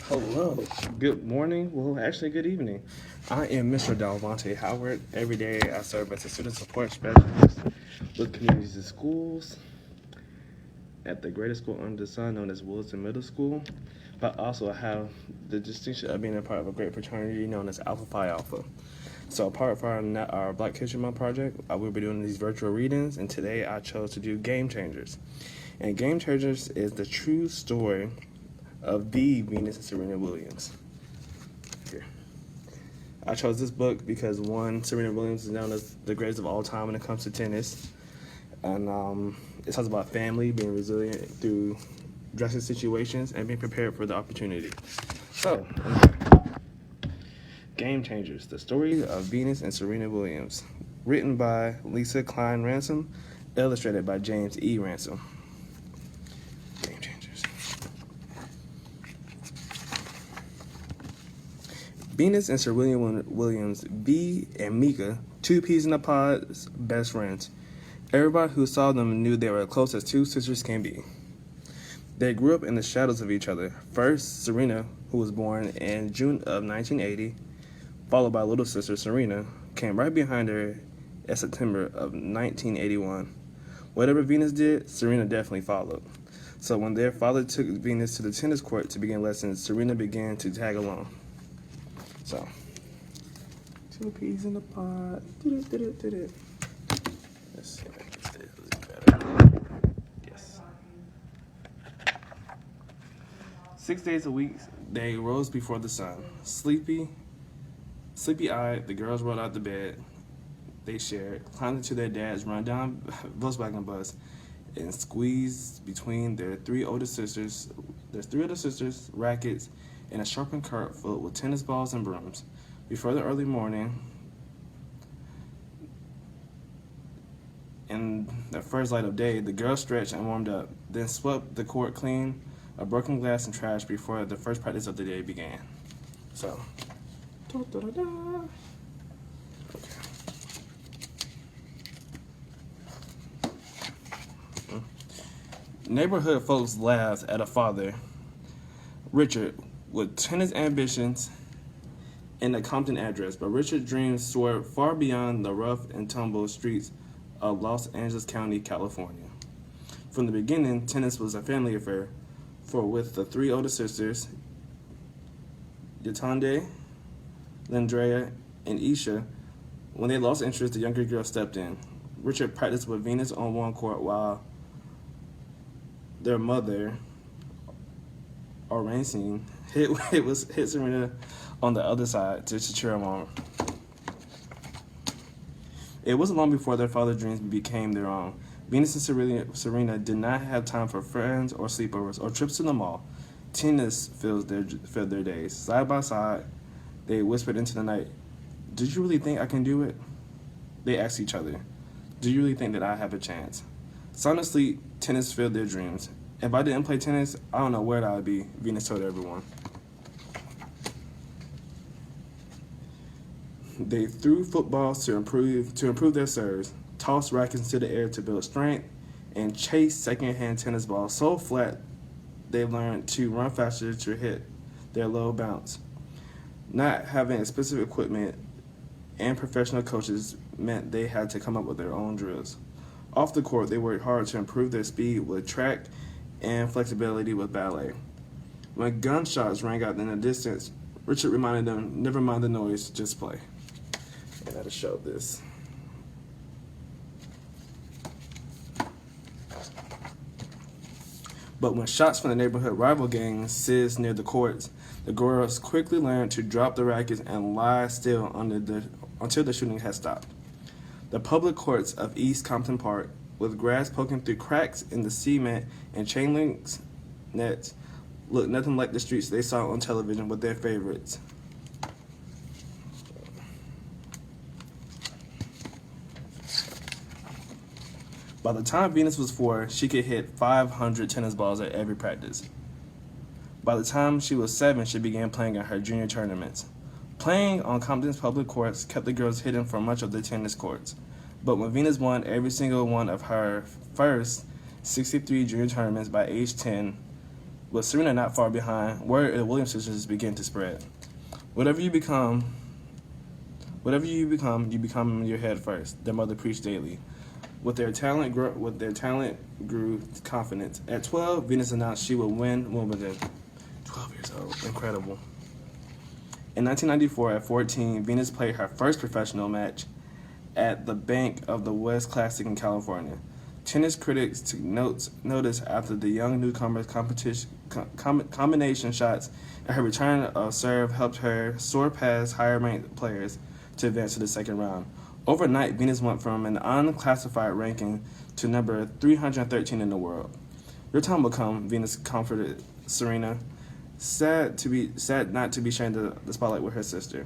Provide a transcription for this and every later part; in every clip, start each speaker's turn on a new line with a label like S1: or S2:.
S1: Hello, good morning, well actually good evening. I am Mr. Dalvonte Howard. Every day I serve as a student support specialist with communities and schools at the greatest school under the sun known as Wilson Middle School. But also I have the distinction of being a part of a great fraternity known as Alpha Phi Alpha. So apart from our Black History Month project, I will be doing these virtual readings, and today I chose to do Game Changers. And Game Changers is the true story of the Venus and Serena Williams. Here. I chose this book because, one, Serena Williams is known as the greatest of all time when it comes to tennis. And it talks about family, being resilient through dressing situations, and being prepared for the opportunity. So, Game Changers, the story of Venus and Serena Williams. Written by Lesa Cline-Ransome, illustrated by James E. Ransom. Game Changers. Venus and Serena Williams, V and Mika, two peas in a pod's best friends. Everybody who saw them knew they were as close as two sisters can be. They grew up in the shadows of each other. First, Serena, who was born in June of 1980, followed by little sister Serena, came right behind her in September of 1981. Whatever Venus did, Serena definitely followed. So when their father took Venus to the tennis court to begin lessons, Serena began to tag along. So, two peas in the pod. Let's see if I can get this better. Yes. 6 days a week, they rose before the sun. Sleepy-eyed, the girls rolled out the bed they shared, climbed into their dad's rundown Volkswagen bus, and squeezed between their three older sisters, rackets, and a sharpened cart filled with tennis balls and brooms. Before the early morning, in the first light of day, the girls stretched and warmed up, then swept the court clean of broken glass and trash before the first practice of the day began. So, okay. Neighborhood folks laughed at a father, Richard, with tennis ambitions and a Compton address, but Richard's dreams soared far beyond the rough and tumble streets of Los Angeles County, California. From the beginning, tennis was a family affair, for with the three older sisters, Yatande, Landrea, and Isha, when they lost interest, the younger girl stepped in. Richard practiced with Venus on one court while their mother, Orancine, hit Serena on the other side to cheer him on. It wasn't long before their father's dreams became their own. Venus and Serena did not have time for friends or sleepovers or trips to the mall. Tennis filled their days. Side by side, they whispered into the night, "Did you really think I can do it?" They asked each other, "Do you really think that I have a chance?" Sound asleep, tennis filled their dreams. "If I didn't play tennis, I don't know where I'd be," Venus told everyone. They threw footballs to improve their serves, tossed rackets into the air to build strength, and chased second-hand tennis balls so flat they learned to run faster to hit their low bounce. Not having expensive equipment and professional coaches meant they had to come up with their own drills. Off the court, they worked hard to improve their speed with track and flexibility with ballet. When gunshots rang out in the distance, Richard reminded them, "Never mind the noise, just play." I gotta show this. But when shots from the neighborhood rival gangs sizzed near the courts, the girls quickly learned to drop the rackets and lie still until the shooting had stopped. The public courts of East Compton Park, with grass poking through cracks in the cement and chain link nets, looked nothing like the streets they saw on television with their favorites. By the time Venus was 4, she could hit 500 tennis balls at every practice. By the time she was 7, she began playing in her junior tournaments. Playing on Compton's public courts kept the girls hidden from much of the tennis courts. But when Venus won every single one of her first 63 junior tournaments by age 10, With Serena not far behind, word of the Williams sisters began to spread. Whatever you become, you become in your head first. Their mother preached daily. With their talent grew confidence. At 12, Venus announced she would win Wimbledon. 12 years old, incredible. In 1994, at 14, Venus played her first professional match at the Bank of the West Classic in California. Tennis critics took notice after the young newcomer's combination shots and her return of serve helped her soar past higher-ranked players to advance to the second round. Overnight, Venus went from an unclassified ranking to number 313 in the world. Your time will come, Venus comforted Serena, sad not to be sharing the spotlight with her sister.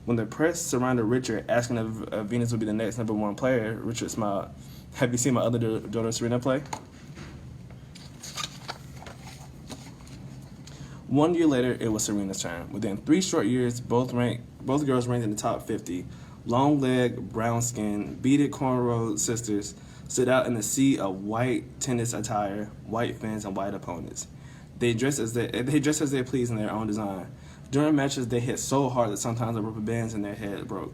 S1: When the press surrounded Richard, asking if Venus would be the next number one player, Richard smiled. Have you seen my other daughter Serena play? 1 year later, it was Serena's turn. Within 3 short years, both girls ranked in the top 50. Long-legged, brown-skinned, beaded cornrow sisters stood out in the sea of white tennis attire, white fins, and white opponents. They dressed as they pleased in their own design. During matches, they hit so hard that sometimes the rubber bands in their head broke.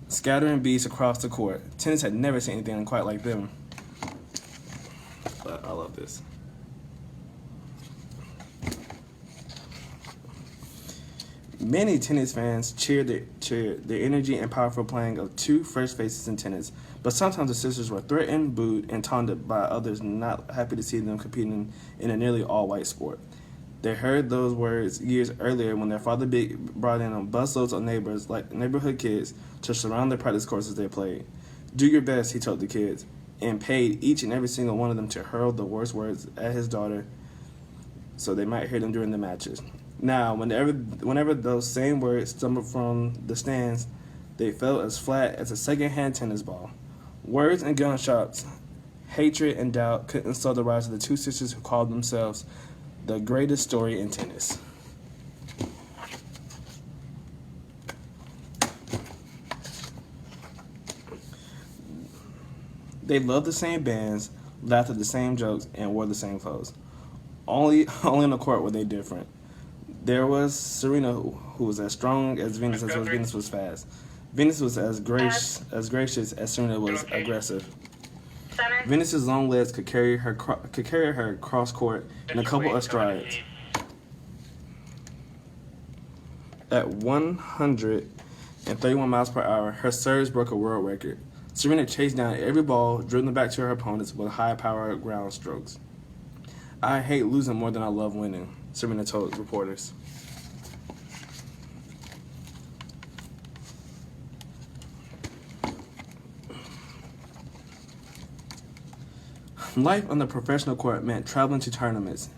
S1: Scattering beats across the court. Tennis had never seen anything quite like them. But I love this. Many tennis fans cheered the energy and powerful playing of two first faces in tennis, but sometimes the sisters were threatened, booed, and taunted by others not happy to see them competing in a nearly all-white sport. They heard those words years earlier when their father brought in busloads of neighbors, like neighborhood kids, to surround the practice courses they played. Do your best, he told the kids, and paid each and every single one of them to hurl the worst words at his daughter so they might hear them during the matches. Now, whenever those same words stumbled from the stands, they fell as flat as a second-hand tennis ball. Words and gunshots, hatred and doubt couldn't slow the rise of the two sisters who called themselves the greatest story in tennis. They loved the same bands, laughed at the same jokes, and wore the same clothes. Only on the court were they different. There was Serena, who was as strong as Venus as Venus was fast. Venus was as gracious as Serena was aggressive. Venus's long legs could carry her cross court in a couple of strides. At 131 miles per hour, her serves broke a world record. Serena chased down every ball, dribbling back to her opponents with high-powered ground strokes. I hate losing more than I love winning, Serena told reporters. Life on the professional court meant traveling to tournaments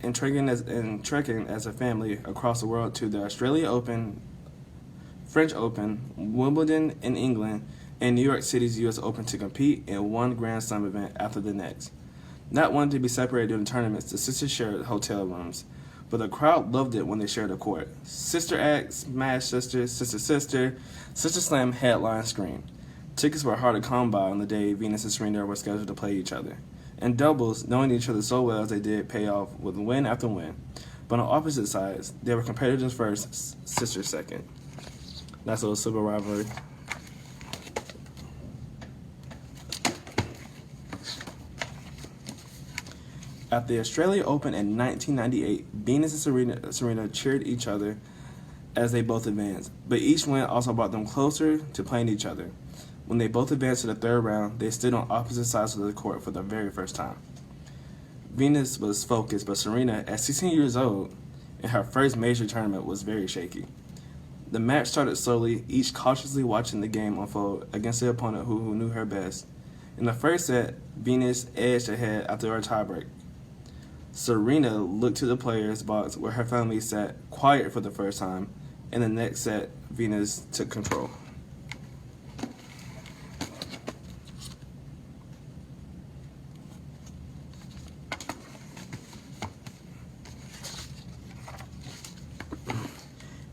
S1: and trekking as a family across the world to the Australia Open, French Open, Wimbledon in England, and New York City's U.S. Open to compete in one Grand Slam event after the next. Not wanting to be separated during tournaments, the sisters shared hotel rooms, but the crowd loved it when they shared a court. Sister Act, Smash Sister, Sister Slam headline screamed. Tickets were hard to come by on the day Venus and Serena were scheduled to play each other. And doubles, knowing each other so well as they did, pay off with win after win. But on opposite sides, they were competitors first, sisters second. That's a little civil rivalry. At the Australia Open in 1998, Venus and Serena cheered each other as they both advanced, but each win also brought them closer to playing each other. When they both advanced to the third round, they stood on opposite sides of the court for the very first time. Venus was focused, but Serena, at 16 years old, in her first major tournament, was very shaky. The match started slowly, each cautiously watching the game unfold against the opponent who knew her best. In the first set, Venus edged ahead after a tiebreak. Serena looked to the players' box where her family sat quiet for the first time. In the next set, Venus took control.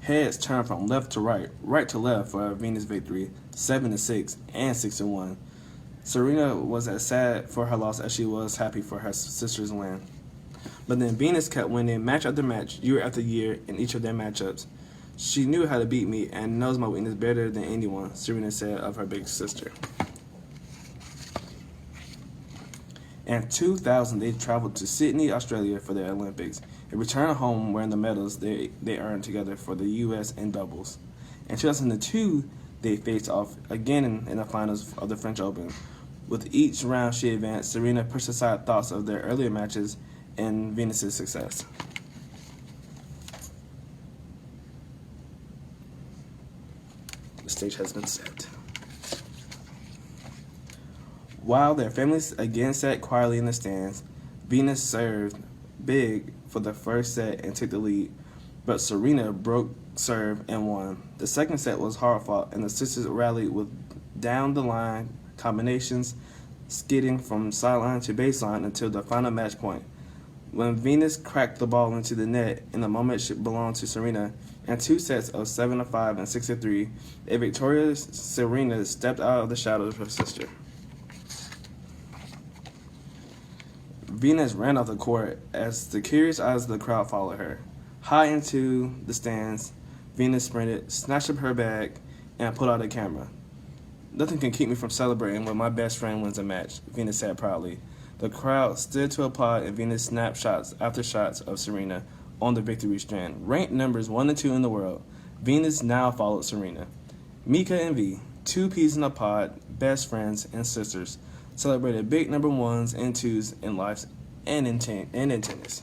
S1: Heads turned from left to right, right to left for a Venus victory, 7-6 and 6-1. Serena was as sad for her loss as she was happy for her sister's win. But then Venus kept winning match after match, year after year, in each of their matchups. She knew how to beat me and knows my weakness better than anyone, Serena said of her big sister. In 2000, they traveled to Sydney, Australia for the Olympics and returned home wearing the medals they earned together for the U.S. in doubles. In 2002, they faced off again in the finals of the French Open. With each round she advanced, Serena pushed aside thoughts of their earlier matches and Venus's success. The stage has been set. While their families again sat quietly in the stands, Venus served big for the first set and took the lead, but Serena broke serve and won. The second set was hard-fought, and the sisters rallied with down-the-line combinations, skidding from sideline to baseline until the final match point. When Venus cracked the ball into the net in the moment it belonged to Serena, in 2 sets of 7-5 and 6-3, a victorious Serena stepped out of the shadows of her sister. Venus ran off the court as the curious eyes of the crowd followed her. High into the stands, Venus sprinted, snatched up her bag, and pulled out a camera. "Nothing can keep me from celebrating when my best friend wins a match," Venus said proudly. The crowd stood to applaud, and Venus snapped shots after shots of Serena on the victory strand. Ranked numbers 1 and 2 in the world, Venus now followed Serena. Mika and V, 2 peas in a pod, best friends and sisters, celebrated big number 1s and 2s in life and in tennis.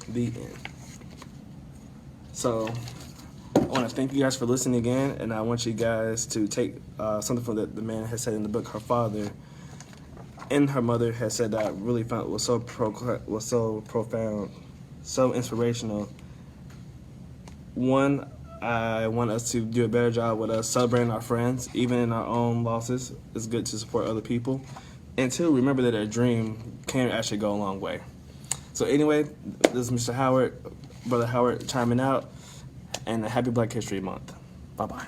S1: The end. So, I want to thank you guys for listening again, and I want you guys to take something from the man has said in the book. Her father and her mother has said that I really found was so profound, so inspirational. One, I want us to do a better job with us celebrating our friends, even in our own losses. It's good to support other people. And 2, remember that a dream can actually go a long way. So anyway, this is Mr. Howard, Brother Howard, chiming out, and a happy Black History Month. Bye-bye.